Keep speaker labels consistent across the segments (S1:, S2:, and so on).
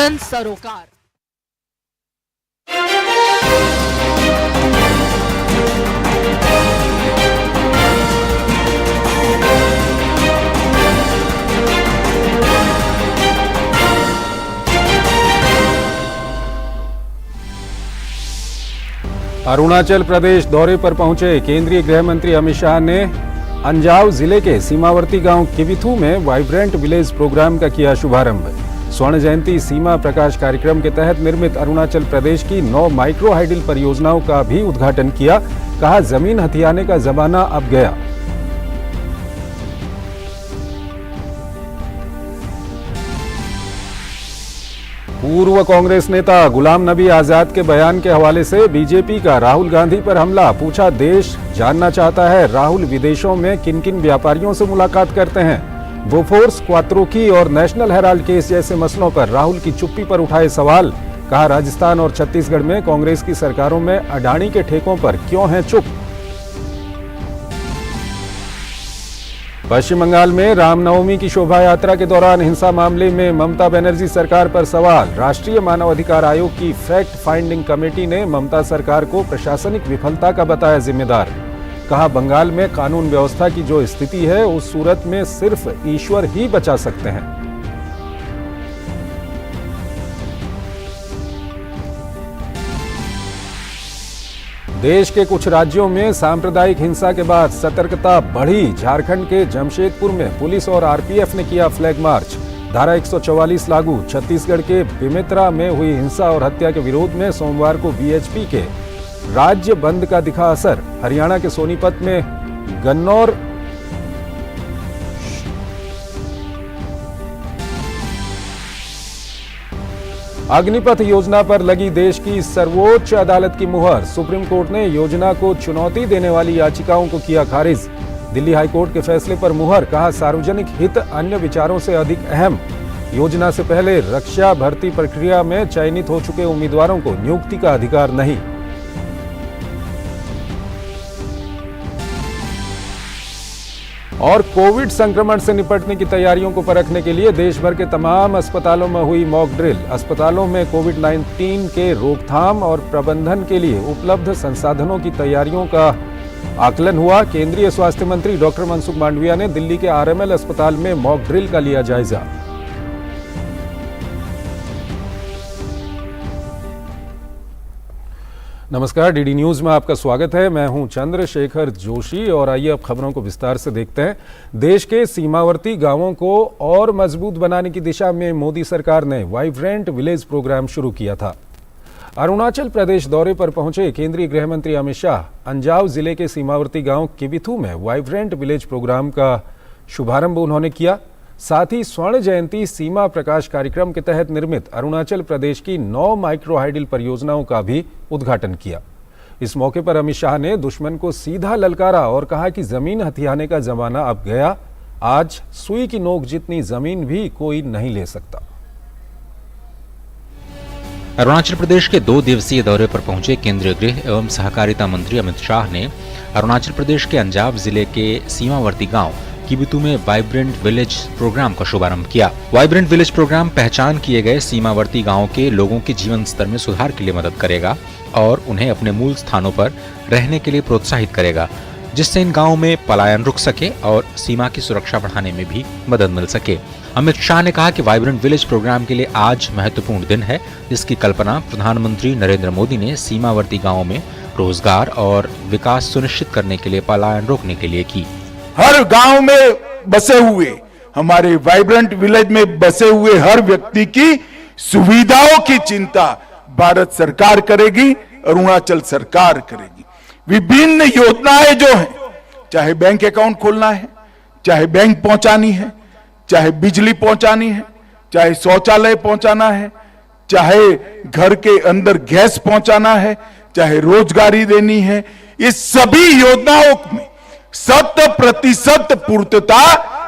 S1: जन सरोकार।
S2: अरुणाचल प्रदेश दौरे पर पहुंचे केंद्रीय गृह मंत्री अमित शाह ने अंजाव जिले के सीमावर्ती गांव किबिथू में वाइब्रेंट विलेज प्रोग्राम का किया शुभारंभ। स्वर्ण जयंती सीमा प्रकाश कार्यक्रम के तहत निर्मित अरुणाचल प्रदेश की 9 माइक्रो हाइडल परियोजनाओं का भी उद्घाटन किया। कहा, जमीन हथियाने का जमाना अब गया। पूर्व कांग्रेस नेता गुलाम नबी आजाद के बयान के हवाले से बीजेपी का राहुल गांधी पर हमला। पूछा, देश जानना चाहता है राहुल विदेशों में किन किन व्यापारियों से मुलाकात करते हैं। बोफोर्स, क्वात्रोकी और नेशनल हेराल्ड केस जैसे मसलों पर राहुल की चुप्पी पर उठाए सवाल। कहा, राजस्थान और छत्तीसगढ़ में कांग्रेस की सरकारों में अडानी के ठेकों पर क्यों हैं चुप। पश्चिम बंगाल में रामनवमी की शोभा यात्रा के दौरान हिंसा मामले में ममता बनर्जी सरकार पर सवाल। राष्ट्रीय मानवाधिकार आयोग की फैक्ट फाइंडिंग कमेटी ने ममता सरकार को प्रशासनिक विफलता का बताया जिम्मेदार। कहा, बंगाल में कानून व्यवस्था की जो स्थिति है उस सूरत में सिर्फ ईश्वर ही बचा सकते हैं। देश के कुछ राज्यों में सांप्रदायिक हिंसा के बाद सतर्कता बढ़ी। झारखंड के जमशेदपुर में पुलिस और आरपीएफ ने किया फ्लैग मार्च। धारा 144 लागू। छत्तीसगढ़ के बेमेतरा में हुई हिंसा और हत्या के विरोध में सोमवार को वीएचपी के राज्य बंद का दिखा असर। हरियाणा के सोनीपत में गन्नौर अग्निपथ योजना पर लगी देश की सर्वोच्च अदालत की मुहर। सुप्रीम कोर्ट ने योजना को चुनौती देने वाली याचिकाओं को किया खारिज। दिल्ली हाईकोर्ट के फैसले पर मुहर। कहा, सार्वजनिक हित अन्य विचारों से अधिक अहम। योजना से पहले रक्षा भर्ती प्रक्रिया में चयनित हो चुके उम्मीदवारों को नियुक्ति का अधिकार नहीं। और कोविड संक्रमण से निपटने की तैयारियों को परखने के लिए देश भर के तमाम अस्पतालों में हुई मॉक ड्रिल। अस्पतालों में कोविड-19 के रोकथाम और प्रबंधन के लिए उपलब्ध संसाधनों की तैयारियों का आकलन हुआ। केंद्रीय स्वास्थ्य मंत्री डॉक्टर मनसुख मांडविया ने दिल्ली के आरएमएल अस्पताल में मॉक ड्रिल का लिया जायजा। नमस्कार, डीडी न्यूज में आपका स्वागत है। मैं हूं चंद्रशेखर जोशी और आइए अब खबरों को विस्तार से देखते हैं। देश के सीमावर्ती गांवों को और मजबूत बनाने की दिशा में मोदी सरकार ने वाइब्रेंट विलेज प्रोग्राम शुरू किया था। अरुणाचल प्रदेश दौरे पर पहुंचे केंद्रीय गृह मंत्री अमित शाह अंजाव जिले के सीमावर्ती गांव किबिथू में वाइब्रेंट विलेज प्रोग्राम का शुभारंभ उन्होंने किया। साथ ही स्वर्ण जयंती सीमा प्रकाश कार्यक्रम के तहत निर्मित अरुणाचल प्रदेश की 9 माइक्रो हाइडल परियोजनाओं का भी उद्घाटन किया। इस मौके पर अमित शाह ने दुश्मन को सीधा ललकारा और कहा कि जमीन हथियाने का जमाना अब गया। आज सुई की नोक जितनी जमीन भी कोई नहीं ले सकता।
S3: अरुणाचल प्रदेश के 2 दिवसीय दौरे पर पहुंचे केंद्रीय गृह एवं सहकारिता मंत्री अमित शाह ने अरुणाचल प्रदेश के अंजाव जिले के सीमावर्ती गांव किबिथू में वाइब्रेंट विलेज प्रोग्राम का शुभारंभ किया। वाइब्रेंट विलेज प्रोग्राम पहचान किए गए सीमावर्ती गांवों के लोगों के जीवन स्तर में सुधार के लिए मदद करेगा और उन्हें अपने मूल स्थानों पर रहने के लिए प्रोत्साहित करेगा, जिससे इन गांवों में पलायन रुक सके और सीमा की सुरक्षा बढ़ाने में भी मदद मिल सके। अमित शाह ने कहा कि वाइब्रेंट विलेज प्रोग्राम के लिए आज महत्वपूर्ण दिन है, जिसकी कल्पना प्रधानमंत्री नरेंद्र मोदी ने सीमावर्ती गाँवों में रोजगार और विकास सुनिश्चित करने के लिए पलायन रोकने के लिए की।
S4: हर गांव में बसे हुए, हमारे वाइब्रेंट विलेज में बसे हुए हर व्यक्ति की सुविधाओं की चिंता भारत सरकार करेगी, अरुणाचल सरकार करेगी। विभिन्न योजनाएं जो हैं, चाहे बैंक अकाउंट खोलना है, चाहे बैंक पहुंचानी है, चाहे बिजली पहुंचानी है, चाहे शौचालय पहुंचाना है, चाहे घर के अंदर गैस पहुंचाना है, चाहे रोजगारी देनी है, इस सभी योजनाओं में 100% पूर्तता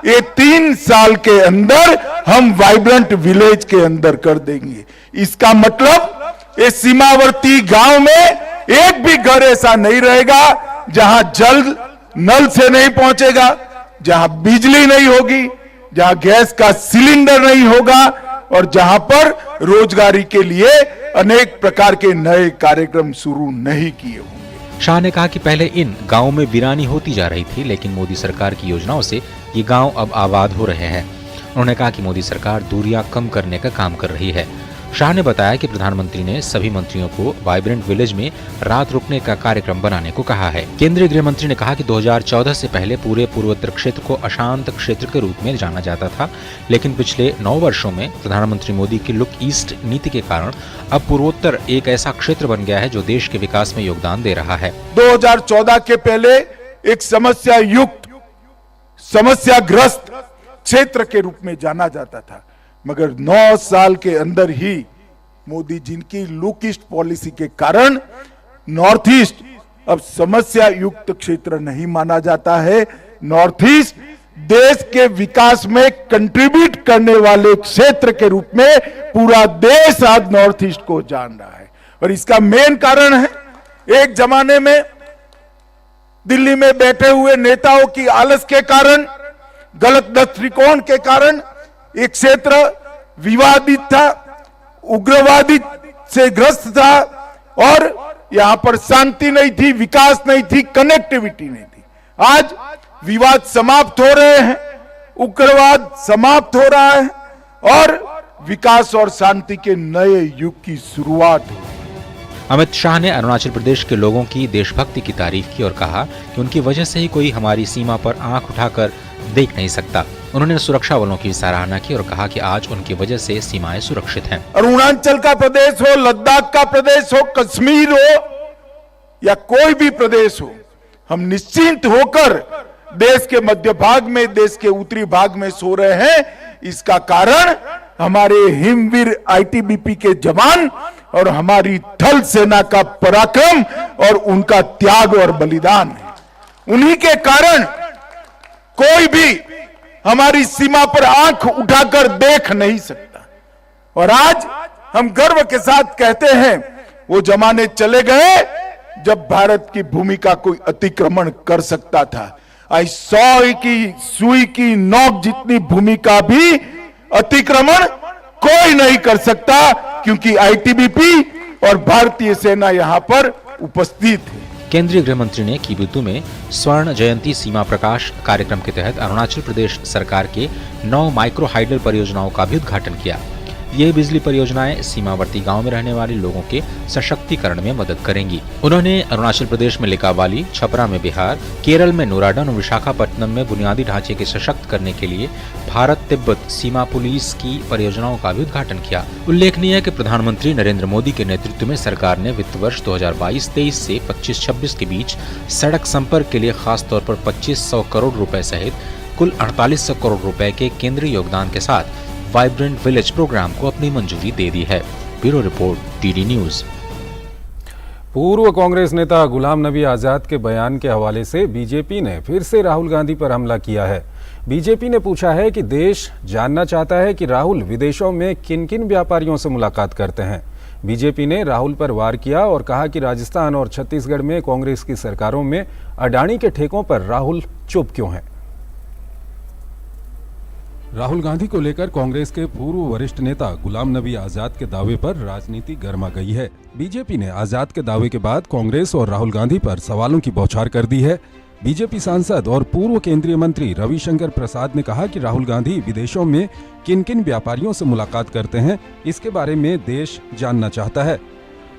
S4: ये 3 साल के अंदर हम वाइब्रेंट विलेज के अंदर कर देंगे। इसका मतलब ये सीमावर्ती गांव में एक भी घर ऐसा नहीं रहेगा जहां जल नल से नहीं पहुंचेगा, जहां बिजली नहीं होगी, जहां गैस का सिलेंडर नहीं होगा, और जहां पर रोजगारी के लिए अनेक प्रकार के नए कार्यक्रम शुरू नहीं किए होंगे।
S3: शाह ने कहा कि पहले इन गांवों में वीरानी होती जा रही थी, लेकिन मोदी सरकार की योजनाओं से ये गांव अब आबाद हो रहे हैं। उन्होंने कहा कि मोदी सरकार दूरियां कम करने का काम कर रही है। शाह ने बताया कि प्रधानमंत्री ने सभी मंत्रियों को वाइब्रेंट विलेज में रात रुकने का कार्यक्रम बनाने को कहा है। केंद्रीय गृह मंत्री ने कहा कि 2014 से पहले पूरे पूर्वोत्तर क्षेत्र को अशांत क्षेत्र के रूप में जाना जाता था, लेकिन पिछले 9 वर्षों में प्रधानमंत्री मोदी की लुक ईस्ट नीति के कारण अब पूर्वोत्तर एक ऐसा क्षेत्र बन गया है जो देश के विकास में योगदान दे रहा है।
S4: 2014 के पहले एक समस्या युक्त, समस्याग्रस्त क्षेत्र के रूप में जाना जाता था, मगर 9 साल के अंदर ही मोदी जी की लुक ईस्ट पॉलिसी के कारण नॉर्थ ईस्ट अब समस्या युक्त क्षेत्र नहीं माना जाता है। नॉर्थ ईस्ट देश के विकास में कंट्रीब्यूट करने वाले क्षेत्र के रूप में पूरा देश आज नॉर्थ ईस्ट को जान रहा है। और इसका मेन कारण है, एक जमाने में दिल्ली में बैठे हुए नेताओं की आलस के कारण, गलत दृष्टिकोण के कारण एक क्षेत्र विवादित था, उग्रवादी से ग्रस्त था और यहां पर शांति नहीं थी, विकास नहीं थी, कनेक्टिविटी नहीं थी। आज विवाद समाप्त हो रहे हैं, उग्रवाद समाप्त हो रहा है और विकास और शांति के नए युग की शुरुआत हो।
S3: अमित शाह ने अरुणाचल प्रदेश के लोगों की देशभक्ति की तारीफ की और कहा कि उनकी वजह से ही कोई हमारी सीमा पर आंख उठाकर देख नहीं सकता। उन्होंने सुरक्षा बलों की सराहना की और कहा कि आज उनकी वजह से सीमाएं सुरक्षित हैं।
S4: अरुणाचल का प्रदेश हो, लद्दाख का प्रदेश हो, कश्मीर हो या कोई भी प्रदेश हो, हम निश्चिंत होकर देश के मध्य भाग में, देश के उत्तरी भाग में सो रहे हैं। इसका कारण हमारे हिमवीर आईटीबीपी के जवान और हमारी थल सेना का पराक्रम और उनका त्याग और बलिदान है। उन्हीं के कारण कोई भी हमारी सीमा पर आंख उठाकर देख नहीं सकता। और आज हम गर्व के साथ कहते हैं, वो जमाने चले गए जब भारत की भूमि का कोई अतिक्रमण कर सकता था। आज 100 की सुई की नोक जितनी भूमि का भी अतिक्रमण कोई नहीं कर सकता, क्योंकि आईटीबीपी और भारतीय सेना यहां पर उपस्थित है।
S3: केंद्रीय गृह मंत्री ने कीबुतु में स्वर्ण जयंती सीमा प्रकाश कार्यक्रम के तहत अरुणाचल प्रदेश सरकार के 9 माइक्रो हाइडल परियोजनाओं का भी उद्घाटन किया। ये बिजली परियोजनाएं सीमावर्ती गांव में रहने वाले लोगों के सशक्तिकरण में मदद करेंगी। उन्होंने अरुणाचल प्रदेश में लिकाबाली, छपरा में बिहार, केरल में नूराडन और विशाखापट्टनम में बुनियादी ढांचे के सशक्त करने के लिए भारत तिब्बत सीमा पुलिस की परियोजनाओं का भी उद्घाटन किया। उल्लेखनीय है कि प्रधानमंत्री नरेंद्र मोदी के नेतृत्व में सरकार ने वित्त वर्ष 2022-23 से 25-26 के बीच सड़क संपर्क के लिए खास तौर पर 2500 करोड़ रुपए सहित कुल 4800 करोड़ रुपए के केंद्रीय योगदान के साथ वाइब्रेंट विलेज प्रोग्राम को अपनी मंजूरी दे दी है। Bureau report, DD news.
S2: पूर्व कांग्रेस नेता गुलाम नबी आजाद के बयान के हवाले से बीजेपी ने फिर से राहुल गांधी पर हमला किया है। बीजेपी ने पूछा है कि देश जानना चाहता है कि राहुल विदेशों में किन किन व्यापारियों से मुलाकात करते हैं। बीजेपी ने राहुल पर वार किया और कहा कि राजस्थान और छत्तीसगढ़ में कांग्रेस की सरकारों में अडानी के ठेकों पर राहुल चुप क्यों हैं। राहुल गांधी को लेकर कांग्रेस के पूर्व वरिष्ठ नेता गुलाम नबी आजाद के दावे पर राजनीति गर्मा गई है। बीजेपी ने आजाद के दावे के बाद कांग्रेस और राहुल गांधी पर सवालों की बौछार कर दी है। बीजेपी सांसद और पूर्व केंद्रीय मंत्री रविशंकर प्रसाद ने कहा कि राहुल गांधी विदेशों में किन किन व्यापारियों से मुलाकात करते हैं, इसके बारे में देश जानना चाहता है।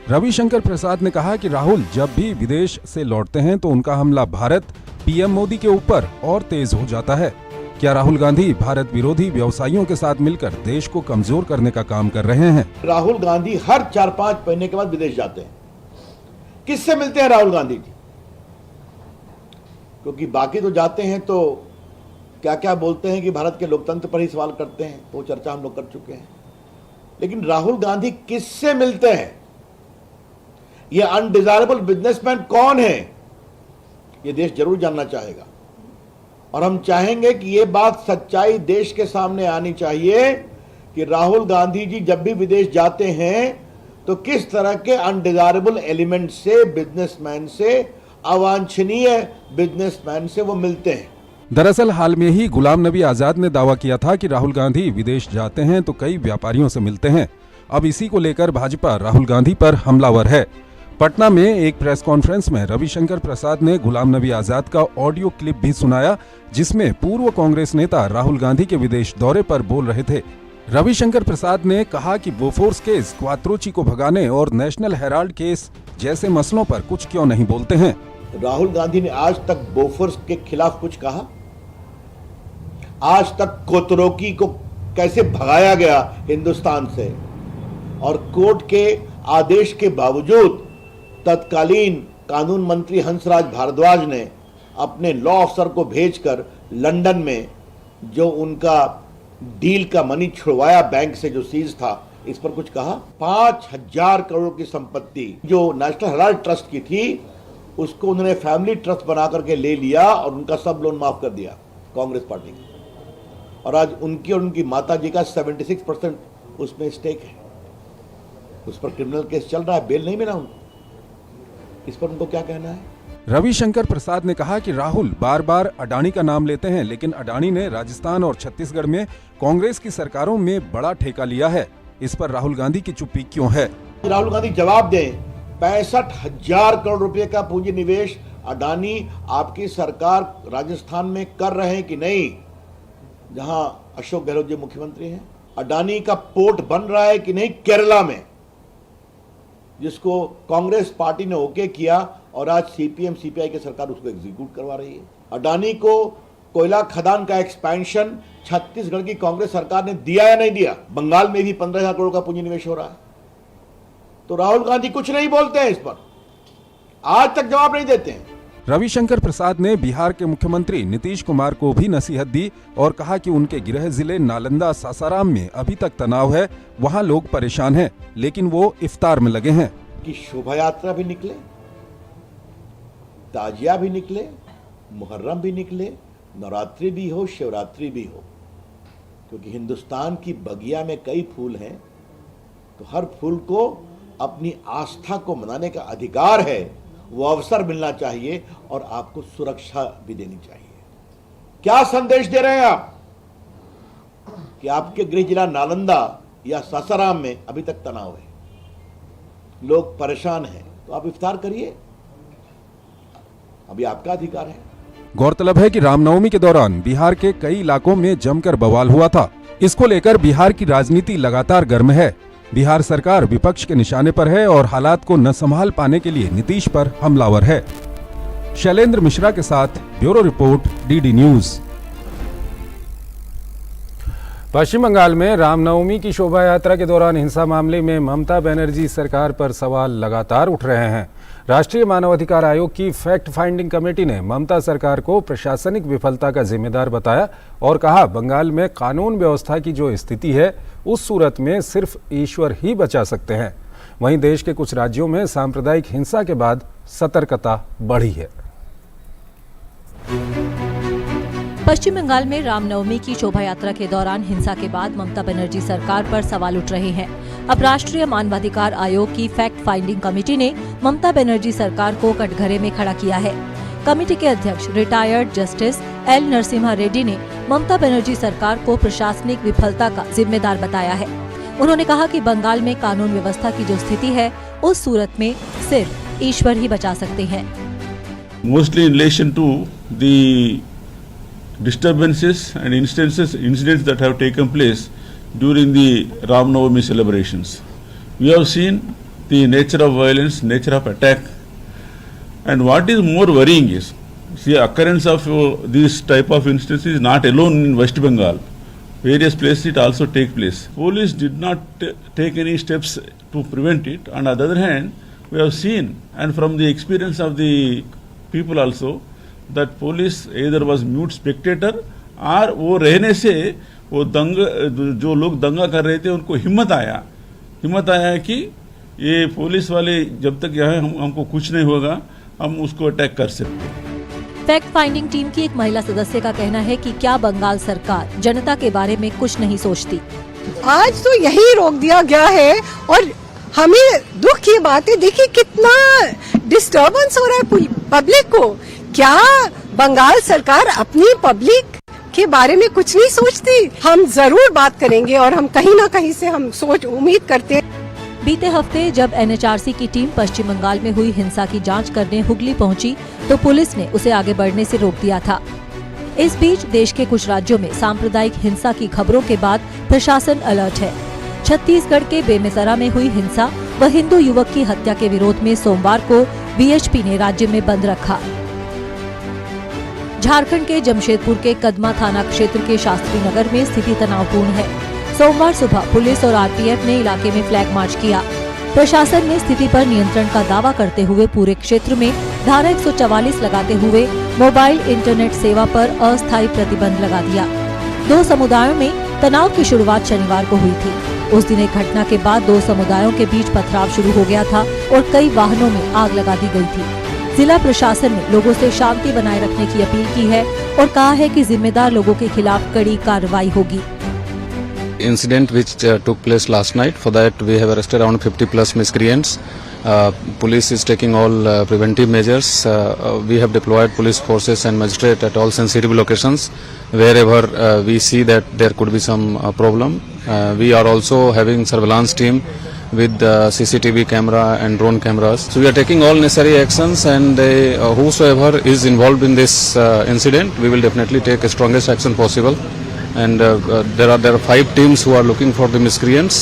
S2: रविशंकर प्रसाद ने कहा कि राहुल जब भी विदेश से लौटते हैं तो उनका हमला भारत पीएम मोदी के ऊपर और तेज हो जाता है। क्या राहुल गांधी भारत विरोधी व्यवसायियों के साथ मिलकर देश को कमजोर करने का काम कर रहे हैं?
S1: राहुल गांधी हर 4-5 महीने के बाद विदेश जाते हैं। किससे मिलते हैं राहुल गांधी जी? क्योंकि बाकी तो जाते हैं तो क्या क्या बोलते हैं कि भारत के लोकतंत्र पर ही सवाल करते हैं, वो चर्चा हम लोग कर चुके हैं। लेकिन राहुल गांधी किससे मिलते हैं, ये अनडिजायरेबल बिजनेसमैन कौन है, ये देश जरूर जानना चाहेगा। और हम चाहेंगे कि ये बात सच्चाई देश के सामने आनी चाहिए कि राहुल गांधी जी जब भी विदेश जाते हैं तो किस तरह के अनडिजायरेबल एलिमेंट से, बिजनेसमैन से, अवांछनीय बिजनेसमैन से वो मिलते हैं।
S2: दरअसल हाल में ही गुलाम नबी आजाद ने दावा किया था कि राहुल गांधी विदेश जाते हैं तो कई व्यापारियों से मिलते हैं। अब इसी को लेकर भाजपा राहुल गांधी पर हमलावर है। पटना में एक प्रेस कॉन्फ्रेंस में रविशंकर प्रसाद ने गुलाम नबी आजाद का ऑडियो क्लिप भी सुनाया, जिसमें पूर्व कांग्रेस नेता राहुल गांधी के विदेश दौरे पर बोल रहे थे। रविशंकर प्रसाद ने कहा कि बोफोर्स केस, क्वात्रोची को भगाने और नेशनल हेराल्ड केस जैसे मसलों पर कुछ क्यों नहीं बोलते हैं।
S1: राहुल गांधी ने आज तक बोफोर्स के खिलाफ कुछ कहा? आज तक कोतरोकी को कैसे भगाया गया हिंदुस्तान से, और कोर्ट के आदेश के बावजूद तत्कालीन कानून मंत्री हंसराज भारद्वाज ने अपने लॉ अफसर को भेजकर लंदन में जो उनका डील का मनी छुड़वाया बैंक से जो सीज था, इस पर कुछ कहा? 5,000 करोड़ की संपत्ति जो नेशनल हेराल्ड ट्रस्ट की थी, उसको उन्होंने फैमिली ट्रस्ट बना करके ले लिया और उनका सब लोन माफ कर दिया कांग्रेस पार्टी की। और आज उनकी और उनकी माता जी का 76% उसमें स्टेक है। उस पर क्रिमिनल केस चल रहा है, बेल नहीं मिला उनको। इस पर उनको क्या कहना है?
S2: रविशंकर प्रसाद ने कहा कि राहुल बार बार अडानी का नाम लेते हैं, लेकिन अडानी ने राजस्थान और छत्तीसगढ़ में कांग्रेस की सरकारों में बड़ा ठेका लिया है। इस पर राहुल गांधी की चुप्पी क्यों है?
S1: राहुल गांधी जवाब दें। 65,000 करोड़ रुपए का पूंजी निवेश अडानी आपकी सरकार राजस्थान में कर रहे हैं कि नहीं, जहां अशोक गहलोत जी मुख्यमंत्री हैं? अडानी का पोर्ट बन रहा है कि नहीं केरला में, जिसको कांग्रेस पार्टी ने ओके किया और आज सीपीएम सीपीआई की सरकार उसको एग्जीक्यूट करवा रही है। अडानी को कोयला खदान का एक्सपेंशन छत्तीसगढ़ की कांग्रेस सरकार ने दिया या नहीं दिया? बंगाल में भी 15,000 करोड़ का पूंजी निवेश हो रहा है। तो राहुल गांधी कुछ नहीं बोलते हैं इस पर, आज तक जवाब नहीं देते हैं।
S2: रविशंकर प्रसाद ने बिहार के मुख्यमंत्री नीतीश कुमार को भी नसीहत दी और कहा कि उनके गृह जिले नालंदा सासाराम में अभी तक तनाव है, वहां लोग परेशान हैं, लेकिन वो इफ्तार में लगे हैं।
S1: कि शोभा यात्रा भी निकले, ताजिया भी निकले, मुहर्रम भी निकले, नवरात्रि भी हो, शिवरात्रि भी हो, क्योंकि हिंदुस्तान की बगिया में कई फूल हैं, तो हर फूल को अपनी आस्था को मनाने का अधिकार है, वो अवसर मिलना चाहिए और आपको सुरक्षा भी देनी चाहिए। क्या संदेश दे रहे हैं आप कि आपके गृह जिला नालंदा या सासाराम में अभी तक तनाव है, लोग परेशान हैं, तो आप इफ्तार करिए, अभी आपका अधिकार है।
S2: गौरतलब है कि रामनवमी के दौरान बिहार के कई इलाकों में जमकर बवाल हुआ था। इसको लेकर बिहार की राजनीति लगातार गर्म है। बिहार सरकार विपक्ष के निशाने पर है और हालात को न संभाल पाने के लिए नीतीश पर हमलावर है। शैलेंद्र मिश्रा के साथ ब्यूरो रिपोर्ट, डीडी न्यूज। पश्चिम बंगाल में रामनवमी की शोभा यात्रा के दौरान हिंसा मामले में ममता बनर्जी सरकार पर सवाल लगातार उठ रहे हैं। राष्ट्रीय मानवाधिकार आयोग की फैक्ट फाइंडिंग कमेटी ने ममता सरकार को प्रशासनिक विफलता का जिम्मेदार बताया और कहा, बंगाल में कानून व्यवस्था की जो स्थिति है, उस सूरत में सिर्फ ईश्वर ही बचा सकते हैं। वहीं देश के कुछ राज्यों में सांप्रदायिक हिंसा के बाद सतर्कता बढ़ी है।
S5: पश्चिम बंगाल में रामनवमी की शोभा यात्रा के दौरान हिंसा के बाद ममता बनर्जी सरकार पर सवाल उठ रहे हैं। अब राष्ट्रीय मानवाधिकार आयोग की फैक्ट फाइंडिंग कमेटी ने ममता बनर्जी सरकार को कटघरे में खड़ा किया है। कमेटी के अध्यक्ष retired justice L Narasimha Reddy ने ममता बनर्जी सरकार को प्रशासनिक विफलता का जिम्मेदार बताया है। उन्होंने कहा कि बंगाल में कानून व्यवस्था की जो स्थिति है, उस सूरत में सिर्फ ईश्वर ही बचा सकते हैं।
S6: Mostly in relation to the disturbances and incidents that have taken place during the Ram Navami celebrations. We have seen the nature of violence, nature of attack, and what is more worrying is the occurrence of these type of instances is not alone in West Bengal. Various places it also take place. Police did not take any steps to prevent it. On the other hand, we have seen, and from the experience of the people also, that police either was mute spectator और वो रहने से वो जो लोग दंगा कर रहे थे उनको हिम्मत आया कि ये पुलिस वाले जब तक यहाँ हमको कुछ नहीं होगा, हम उसको अटैक कर सकते हैं।
S5: फैक्ट फाइंडिंग टीम की एक महिला सदस्य का कहना है कि क्या बंगाल सरकार जनता के बारे में कुछ नहीं सोचती।
S7: आज तो यही रोक दिया गया है और हमें दुख की बात है, देखिए कितना डिस्टर्बेंस हो रहा है पब्लिक को। क्या बंगाल सरकार अपनी पब्लिक के बारे में कुछ नहीं सोचती। हम जरूर बात करेंगे और हम कहीं ना कहीं से हम उम्मीद करते हैं।
S5: बीते हफ्ते जब एनएचआरसी की टीम पश्चिम बंगाल में हुई हिंसा की जांच करने हुगली पहुंची, तो पुलिस ने उसे आगे बढ़ने से रोक दिया था। इस बीच देश के कुछ राज्यों में सांप्रदायिक हिंसा की खबरों के बाद प्रशासन अलर्ट है। छत्तीसगढ़ के बेमेतरा में हुई हिंसा व हिंदू युवक की हत्या के विरोध में सोमवार को बीएचपी ने राज्य में बंद रखा। झारखंड के जमशेदपुर के कदमा थाना क्षेत्र के शास्त्री नगर में स्थिति तनावपूर्ण है। सोमवार सुबह पुलिस और आरपीएफ ने इलाके में फ्लैग मार्च किया। प्रशासन ने स्थिति पर नियंत्रण का दावा करते हुए पूरे क्षेत्र में धारा 144 लगाते हुए मोबाइल इंटरनेट सेवा पर अस्थायी प्रतिबंध लगा दिया। दो समुदायों में तनाव की शुरुआत शनिवार को हुई थी। उस दिन एक घटना के बाद दो समुदायों के बीच पथराव शुरू हो गया था और कई वाहनों में आग लगा दी गई थी। जिला प्रशासन ने लोगों से शांति बनाए रखने की अपील की है और कहा है कि जिम्मेदार लोगों के खिलाफ कड़ी कार्रवाई होगी।
S8: Incident which took place last night. For that, we have arrested around 50 plus miscreants. Police is taking all preventive measures. We have deployed police forces and magistrate at all sensitive locations wherever we see that there could be some problem. We are also having surveillance team with CCTV camera and drone cameras. So we are taking all necessary actions, and whosoever is involved in this incident, we will definitely take the strongest action possible. And there are 5 teams who are looking for the miscreants.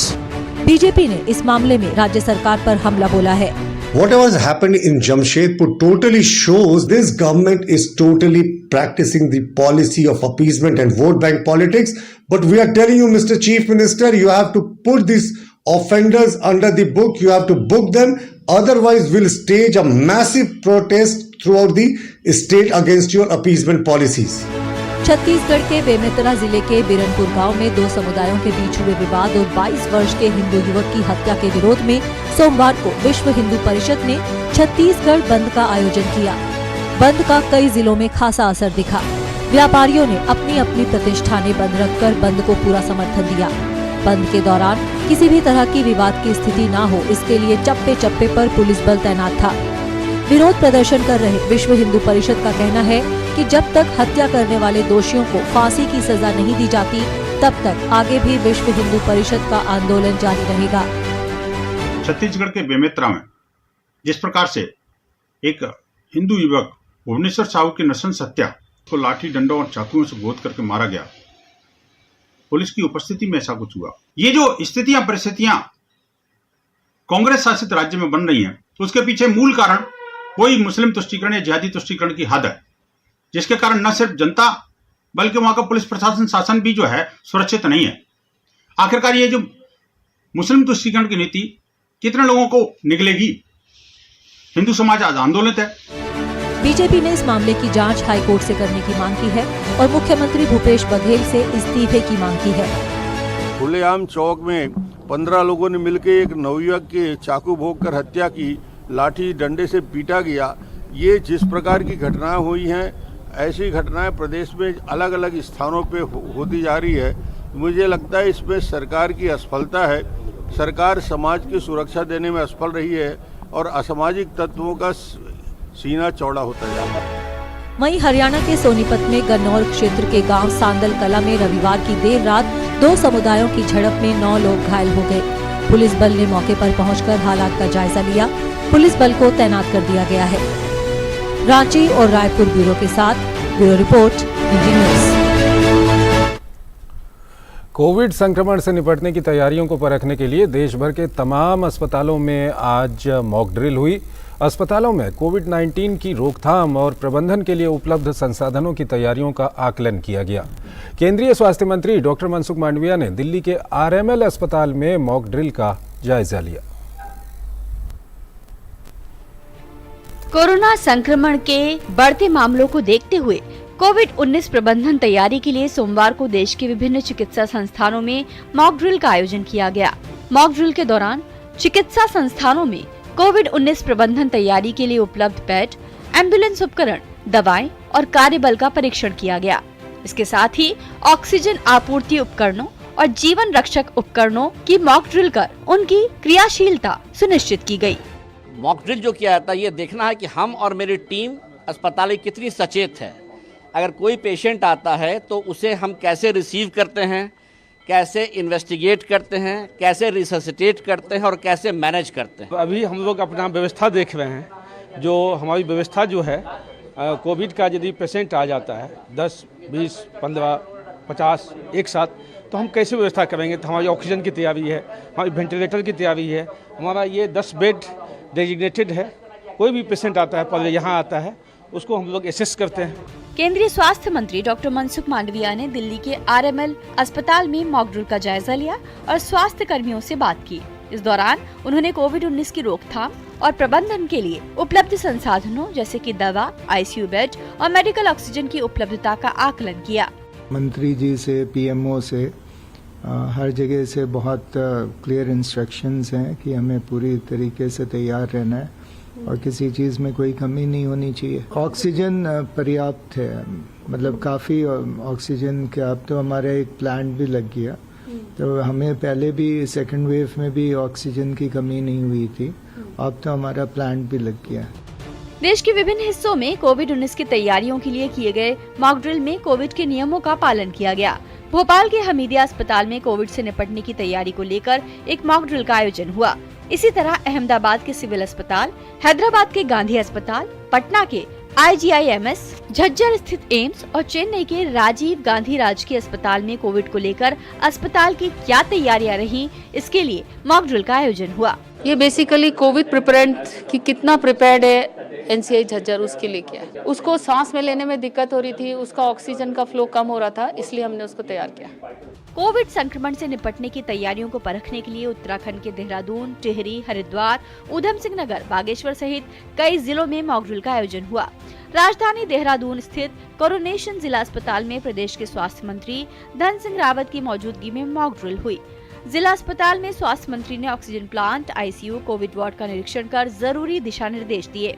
S5: BJP ने इस मामले में राज्य सरकार पर हमला बोला है।
S9: Whatever has happened in Jamshedpur totally shows this government is totally practicing the policy of appeasement and vote bank politics. But we are telling you, Mr. Chief Minister, you have to put these offenders under the book. You have to book them. Otherwise, we'll stage a massive protest throughout the state against your appeasement policies.
S5: Chhattisgarh के बेमेतरा जिले के बिरनपुर गांव में दो समुदायों के बीच हुए विवाद और 22 वर्ष के हिंदू युवक की हत्या के विरोध में सोमवार को विश्व हिंदू परिषद ने छत्तीसगढ़ बंद का आयोजन किया। बंद का कई जिलों में खासा असर दिखा। व्यापारियों ने अपनी अपनी प्रतिष्ठानें बंद रखकर बंद को पूरा समर्थन दिया। बंद के दौरान किसी भी तरह की विवाद की स्थिति न हो, इसके लिए चप्पे चप्पे पर पुलिस बल तैनात था। विरोध प्रदर्शन कर रहे विश्व हिंदू परिषद का कहना है कि जब तक हत्या करने वाले दोषियों को फांसी की सजा नहीं दी जाती, तब तक आगे भी विश्व हिंदू परिषद का आंदोलन जारी रहेगा।
S10: छत्तीसगढ़ के बेमेतरा में जिस प्रकार से एक हिंदू युवक भुवनेश्वर साहू की नृशंस हत्या को लाठी डंडों और चाकुओं से गोद करके मारा गया, पुलिस की उपस्थिति में ऐसा कुछ हुआ। ये जो स्थितियां परिस्थितियां कांग्रेस शासित राज्य में बन रही हैं, तो उसके पीछे मूल कारण कोई मुस्लिम तुष्टीकरण या जिहादी तुष्टीकरण की हद है, जिसके कारण न सिर्फ जनता बल्कि वहां का पुलिस प्रशासन शासन भी जो है सुरक्षित नहीं है। आखिरकार ये जो मुस्लिम तुष्टीकरण की नीति कितने लोगों को निगलेगी? हिंदू समाज आज आंदोलित है।
S5: बीजेपी ने इस मामले की जांच हाईकोर्ट से करने की मांग की है और मुख्यमंत्री भूपेश बघेल से इस्तीफे की मांग की है।
S11: खुलेआम चौक में 15 लोगों ने मिलकर एक नवयुवक के चाकू भोंक कर हत्या की, लाठी डंडे से पीटा गया। ये जिस प्रकार की घटनाएं हुई हैं, ऐसी घटनाएं प्रदेश में अलग अलग स्थानों पे होती जा रही है। मुझे लगता है इसमें सरकार की असफलता है। सरकार समाज की सुरक्षा देने में असफल रही है और असामाजिक तत्वों का सीना चौड़ा होता जा रहा है।
S5: वहीं हरियाणा के सोनीपत में गन्नौर क्षेत्र के गांव सांदल कला में रविवार की देर रात दो समुदायों की झड़प में 9 लोग घायल हो गए। पुलिस बल ने मौके पर पहुंचकर हालात का जायजा लिया। पुलिस बल को तैनात कर दिया गया है। रांची और रायपुर ब्यूरो के साथ bureau report DD news.
S2: Covid संक्रमण से निपटने की तैयारियों को परखने के लिए देश भर के तमाम अस्पतालों में आज मॉक ड्रिल हुई। अस्पतालों में कोविड-19 की रोकथाम और प्रबंधन के लिए उपलब्ध संसाधनों की तैयारियों का आकलन किया गया। केंद्रीय स्वास्थ्य मंत्री डॉक्टर मनसुख मांडविया ने दिल्ली के आरएमएल अस्पताल में मॉक ड्रिल का जायजा लिया।
S12: कोरोना संक्रमण के बढ़ते मामलों को देखते हुए कोविड-19 प्रबंधन तैयारी के लिए सोमवार को देश के विभिन्न चिकित्सा संस्थानों में मॉक ड्रिल का आयोजन किया गया। मॉक ड्रिल के दौरान चिकित्सा संस्थानों में कोविड-19 प्रबंधन तैयारी के लिए उपलब्ध बेड, एम्बुलेंस उपकरण, दवाएं और कार्यबल का परीक्षण किया गया। इसके साथ ही ऑक्सीजन आपूर्ति उपकरणों और जीवन रक्षक उपकरणों की मॉक ड्रिल कर उनकी क्रियाशीलता सुनिश्चित की गई।
S13: मॉक ड्रिल जो किया जाता है, ये देखना है कि हम और मेरी टीम अस्पताल कितनी सचेत है। अगर कोई पेशेंट आता है तो उसे हम कैसे रिसीव करते हैं, कैसे इन्वेस्टिगेट करते हैं, कैसे रिससिटेट करते हैं और कैसे मैनेज करते हैं।
S14: अभी हम लोग अपना व्यवस्था देख रहे हैं। जो हमारी व्यवस्था जो है कोविड का यदि पेशेंट आ जाता है 10, 20, 15, 50 एक साथ, तो हम कैसे व्यवस्था करेंगे। तो हमारी ऑक्सीजन की तैयारी है, हमारी वेंटिलेटर की तैयारी है, हमारा ये 10 बेड डेजिग्नेटेड है। कोई भी पेशेंट आता है पहले यहाँ आता है, उसको हम लोग एसेस करते हैं।
S12: केंद्रीय स्वास्थ्य मंत्री डॉक्टर मनसुख मांडविया ने दिल्ली के RML अस्पताल में मॉक ड्रिल का जायजा लिया और स्वास्थ्य कर्मियों से बात की। इस दौरान उन्होंने कोविड-19 की रोकथाम और प्रबंधन के लिए उपलब्ध संसाधनों जैसे कि दवा, ICU बेड और मेडिकल ऑक्सीजन की उपलब्धता का आकलन किया।
S15: मंत्री जी से, PMO से, हर जगह से बहुत क्लियर इंस्ट्रक्शंस हैं कि हमें पूरी तरीके से तैयार रहना है और किसी चीज़ में कोई कमी नहीं होनी चाहिए। ऑक्सीजन पर्याप्त है, मतलब काफ़ी ऑक्सीजन का। अब तो हमारा एक प्लांट भी लग गया, तो हमें पहले भी सेकेंड वेव में भी ऑक्सीजन की कमी नहीं हुई थी। अब तो हमारा प्लांट भी लग गया।
S12: देश के विभिन्न हिस्सों में कोविड-19 की तैयारियों के लिए किए गए मॉक ड्रिल में कोविड के नियमों का पालन किया गया। भोपाल के हमीदिया अस्पताल में कोविड से निपटने की तैयारी को लेकर एक मॉक ड्रिल का आयोजन हुआ। इसी तरह अहमदाबाद के सिविल अस्पताल, हैदराबाद के गांधी अस्पताल, पटना के IGIMS, झज्जर स्थित एम्स और चेन्नई के राजीव गांधी राजकीय अस्पताल में कोविड को लेकर अस्पताल की क्या तैयारियां रही, इसके लिए मॉक ड्रिल का आयोजन हुआ।
S16: ये बेसिकली कोविड प्रिपेरेंट की कितना प्रिपेयर्ड है NCI झज्जर, उसके लिए किया है। उसको सांस में लेने में दिक्कत हो रही थी, उसका ऑक्सीजन का फ्लो कम हो रहा था, इसलिए हमने उसको तैयार किया।
S12: कोविड संक्रमण से निपटने की तैयारियों को परखने के लिए उत्तराखंड के देहरादून, टिहरी, हरिद्वार, ऊधम सिंह नगर, बागेश्वर सहित कई जिलों में मॉक ड्रिल का आयोजन हुआ। राजधानी देहरादून स्थित कोरोनेशन जिला अस्पताल में प्रदेश के स्वास्थ्य मंत्री धन सिंह रावत की मौजूदगी में मॉक ड्रिल हुई। जिला अस्पताल में स्वास्थ्य मंत्री ने oxygen plant, ICU, Covid ward का निरीक्षण कर जरूरी दिशा निर्देश दिए।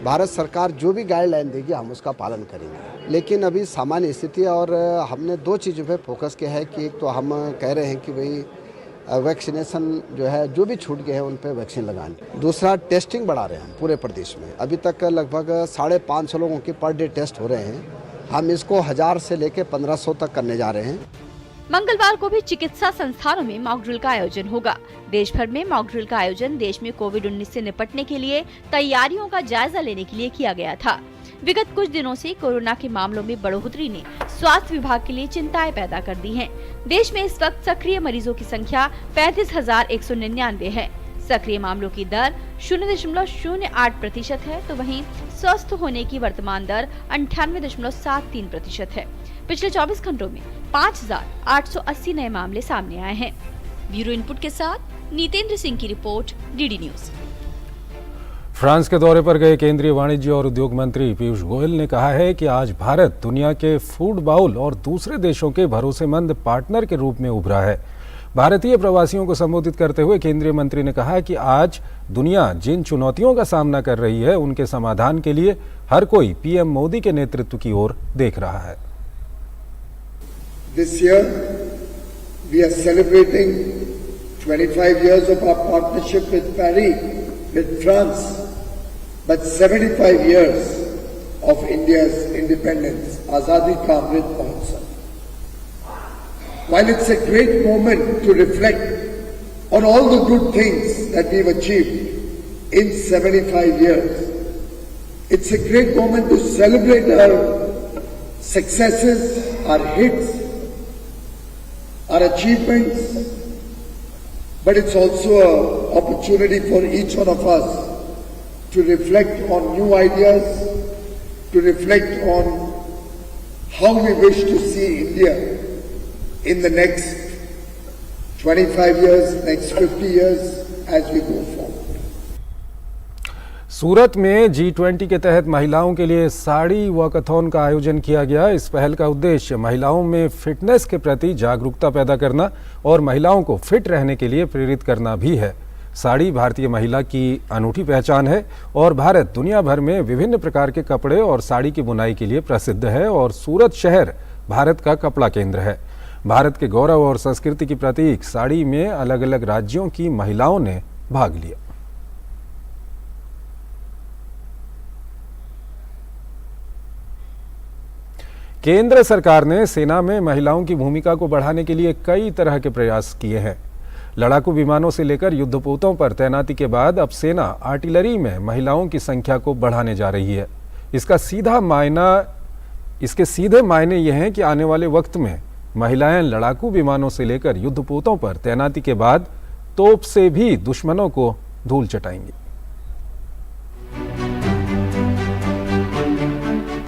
S17: भारत सरकार जो भी गाइडलाइन देगी हम उसका पालन करेंगे, लेकिन अभी सामान्य स्थिति और हमने 2 चीज़ों पे फोकस किया है कि एक तो हम कह रहे हैं कि भाई वैक्सीनेशन जो है, जो भी छूट गए हैं उन पे वैक्सीन लगाने। दूसरा, टेस्टिंग बढ़ा रहे हैं हम पूरे प्रदेश में। अभी तक लगभग 550 लोगों के पर डे टेस्ट हो रहे हैं। हम इसको 1000 से लेकर 1500 तक करने जा रहे हैं।
S12: मंगलवार को भी चिकित्सा संस्थानों में मॉक ड्रिल का आयोजन होगा। देश भर में मॉक ड्रिल का आयोजन देश में कोविड-19 से निपटने के लिए तैयारियों का जायजा लेने के लिए किया गया था। विगत कुछ दिनों से कोरोना के मामलों में बढ़ोतरी ने स्वास्थ्य विभाग के लिए चिंताएं पैदा कर दी हैं। देश में इस वक्त सक्रिय मरीजों की संख्या 35,199 है। सक्रिय मामलों की दर 0.08% है, तो वहीं स्वस्थ होने की वर्तमान दर 98.73% है। पिछले 24 घंटों में 5,880 नए मामले सामने आए हैं। ब्यूरो इनपुट के साथ नीतेंद्र सिंह की रिपोर्ट, DD न्यूज।
S2: फ्रांस के दौरे पर गए केंद्रीय वाणिज्य और उद्योग मंत्री पीयूष गोयल ने कहा है कि आज भारत दुनिया के फूड बाउल और दूसरे देशों के भरोसेमंद पार्टनर के रूप में उभरा है। भारतीय प्रवासियों को संबोधित करते हुए केंद्रीय मंत्री ने कहा कि आज दुनिया जिन चुनौतियों का सामना कर रही है, उनके समाधान के लिए हर कोई PM मोदी के नेतृत्व की ओर देख रहा है।
S18: This year, we are celebrating 25 years of our partnership with Paris, with France, but 75 years of India's independence, Azadi Ka Amrit Mahotsav. While it's a great moment to reflect on all the good things that we've achieved in 75 years, it's a great moment to celebrate our successes, our hits, our achievements, but it's also an opportunity for each one of us to reflect on new ideas, to reflect on how we wish to see India in the next 25 years, next 50 years as we go forward.
S2: सूरत में G20 के तहत महिलाओं के लिए sari walkathon का आयोजन किया गया। इस पहल का उद्देश्य महिलाओं में फिटनेस के प्रति जागरूकता पैदा करना और महिलाओं को फिट रहने के लिए प्रेरित करना भी है। साड़ी भारतीय महिला की अनूठी पहचान है और भारत दुनिया भर में विभिन्न प्रकार के कपड़े और साड़ी की बुनाई के लिए प्रसिद्ध है और सूरत शहर भारत का कपड़ा केंद्र है। भारत के गौरव और संस्कृति की प्रतीक साड़ी में अलग अलग राज्यों की महिलाओं ने भाग लिया। केंद्र सरकार ने सेना में महिलाओं की भूमिका को बढ़ाने के लिए कई तरह के प्रयास किए हैं। लड़ाकू विमानों से लेकर युद्धपोतों पर तैनाती के बाद अब सेना आर्टिलरी में महिलाओं की संख्या को बढ़ाने जा रही है। इसके सीधे मायने यह हैं कि आने वाले वक्त में महिलाएं लड़ाकू विमानों से लेकर युद्धपोतों पर तैनाती के बाद तोप से भी दुश्मनों को धूल चटाएंगी।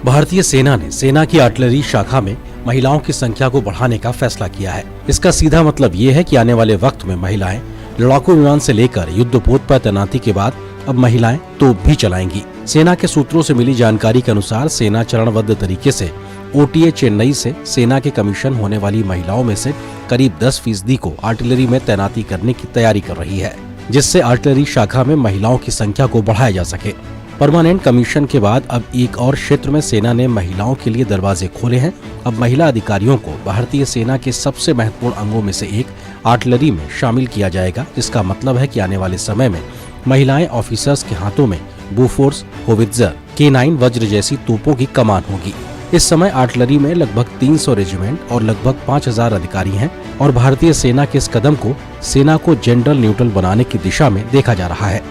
S19: भारतीय सेना ने सेना की आर्टिलरी शाखा में महिलाओं की संख्या को बढ़ाने का फैसला किया है। इसका सीधा मतलब ये है कि आने वाले वक्त में महिलाएं लड़ाकू विमान से लेकर युद्धपोत पर तैनाती के बाद अब महिलाएं तोप भी चलाएंगी। सेना के सूत्रों से मिली जानकारी के अनुसार सेना चरणबद्ध तरीके से OTA चेन्नई से सेना के कमीशन होने वाली महिलाओं में से करीब 10% को आर्टिलरी में तैनाती करने की तैयारी कर रही है, जिससे आर्टिलरी शाखा में महिलाओं की संख्या को बढ़ाया जा सके। परमानेंट कमीशन के बाद अब एक और क्षेत्र में सेना ने महिलाओं के लिए दरवाजे खोले हैं। अब महिला अधिकारियों को भारतीय सेना के सबसे महत्वपूर्ण अंगों में से एक आर्टिलरी में शामिल किया जाएगा, जिसका मतलब है कि आने वाले समय में महिलाएं ऑफिसर्स के हाथों में बोफोर्स, होवित्जर, K9 वज्र जैसी तोपों की कमान होगी। इस समय आर्टिलरी में लगभग 300 रेजिमेंट और लगभग 5000 अधिकारी हैं और भारतीय सेना के इस कदम को सेना को जेंडर न्यूट्रल बनाने की दिशा में देखा जा रहा है।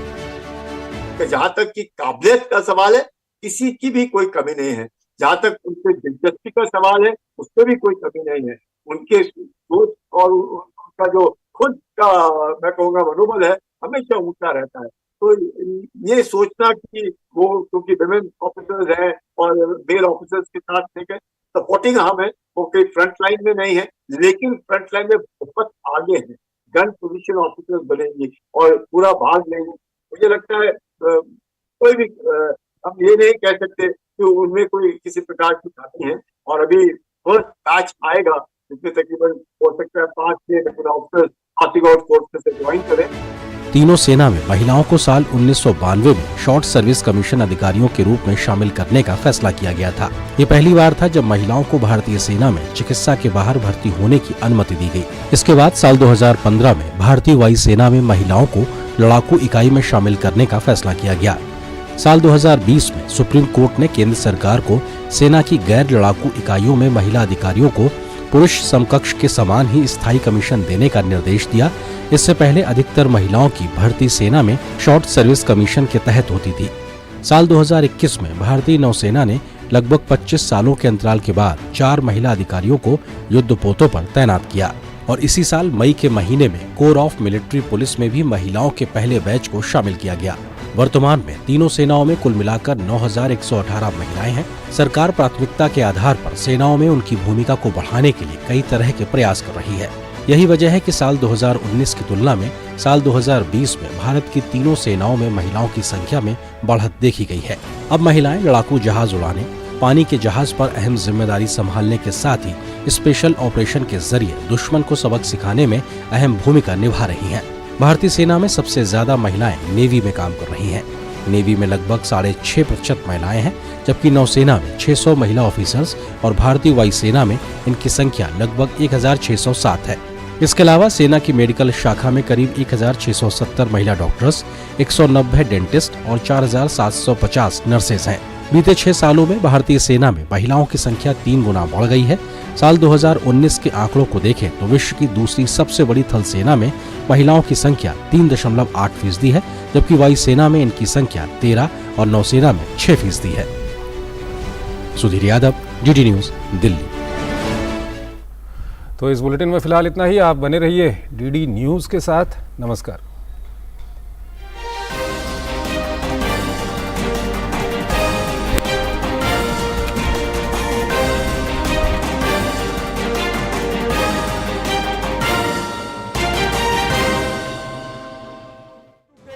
S20: जहाँ तक की काबिलियत का सवाल है, किसी की भी कोई कमी नहीं है। जहाँ तक उनके दिलचस्पी का सवाल है, उसमें भी कोई कमी नहीं है। उनके सोच और उनका जो खुद का मैं कहूँगा मनोबल है, हमेशा ऊंचा रहता है। तो ये सोचना कि वो क्योंकि विमेन ऑफिसर्स हैं और मेल ऑफिसर्स के साथ सपोर्टिंग हम है, वो कोई फ्रंट लाइन में नहीं है, लेकिन फ्रंट लाइन में बहुत आगे है। गन पोजीशन ऑफिसर्स बनेंगे और पूरा भाग लेंगे। मुझे लगता है कोई भी हम ये नहीं कह सकते कि उनमें कोई किसी प्रकार की कमी है। और अभी फर्स्ट बैच आएगा जिसमें तकरीबन हो सकता है 5-6 ऑफिसर्स पासिंग आउट फोर्स से ज्वाइन करें।
S19: तीनों सेना में महिलाओं को साल 1992 में शॉर्ट सर्विस कमीशन अधिकारियों के रूप में शामिल करने का फैसला किया गया था। ये पहली बार था जब महिलाओं को भारतीय सेना में चिकित्सा के बाहर भर्ती होने की अनुमति दी गई। इसके बाद साल 2015 में भारतीय वायुसेना में महिलाओं को लड़ाकू इकाई में शामिल करने का फैसला किया गया। साल 2020 में सुप्रीम कोर्ट ने केंद्र सरकार को सेना की गैर लड़ाकू इकाइयों में महिला अधिकारियों को पुरुष समकक्ष के समान ही स्थायी कमीशन देने का निर्देश दिया। इससे पहले अधिकतर महिलाओं की भर्ती सेना में शॉर्ट सर्विस कमीशन के तहत होती थी। साल 2021 में भारतीय नौसेना ने लगभग 25 सालों के अंतराल के बाद 4 महिला अधिकारियों को युद्धपोतों पर तैनात किया और इसी साल मई के महीने में कोर ऑफ मिलिट्री पुलिस में भी महिलाओं के पहले बैच को शामिल किया गया। वर्तमान में तीनों सेनाओं में कुल मिलाकर 9118 महिलाएं हैं। सरकार प्राथमिकता के आधार पर सेनाओं में उनकी भूमिका को बढ़ाने के लिए कई तरह के प्रयास कर रही है। यही वजह है कि साल 2019 की तुलना में साल 2020 में भारत की तीनों सेनाओं में महिलाओं की संख्या में बढ़त देखी गई है। अब महिलाएं लड़ाकू जहाज उड़ाने, पानी के जहाज पर अहम जिम्मेदारी संभालने के साथ ही स्पेशल ऑपरेशन के जरिए दुश्मन को सबक सिखाने में अहम भूमिका निभा रही हैं। भारतीय सेना में सबसे ज्यादा महिलाएं नेवी में काम कर रही हैं। नेवी में लगभग 6.5% महिलाएं हैं, जबकि नौसेना में 600 महिला ऑफिसर्स और भारतीय वायुसेना में इनकी संख्या लगभग 1607 है। इसके अलावा सेना की मेडिकल शाखा में करीब 1670 महिला डॉक्टर्स, 190 डेंटिस्ट और 4750 नर्सेज हैं। बीते 6 सालों में भारतीय सेना में महिलाओं की संख्या 3 गुना बढ़ गई है। साल 2019 के आंकड़ों को देखें तो विश्व की दूसरी सबसे बड़ी थल सेना में महिलाओं की संख्या 3.8% है, जबकि वायुसेना में इनकी संख्या 13 और नौसेना में 6% है। Sudhir Yadav, DD news, Delhi.
S2: तो इस बुलेटिन में फिलहाल इतना ही। आप बने रहिए DD न्यूज के साथ। नमस्कार।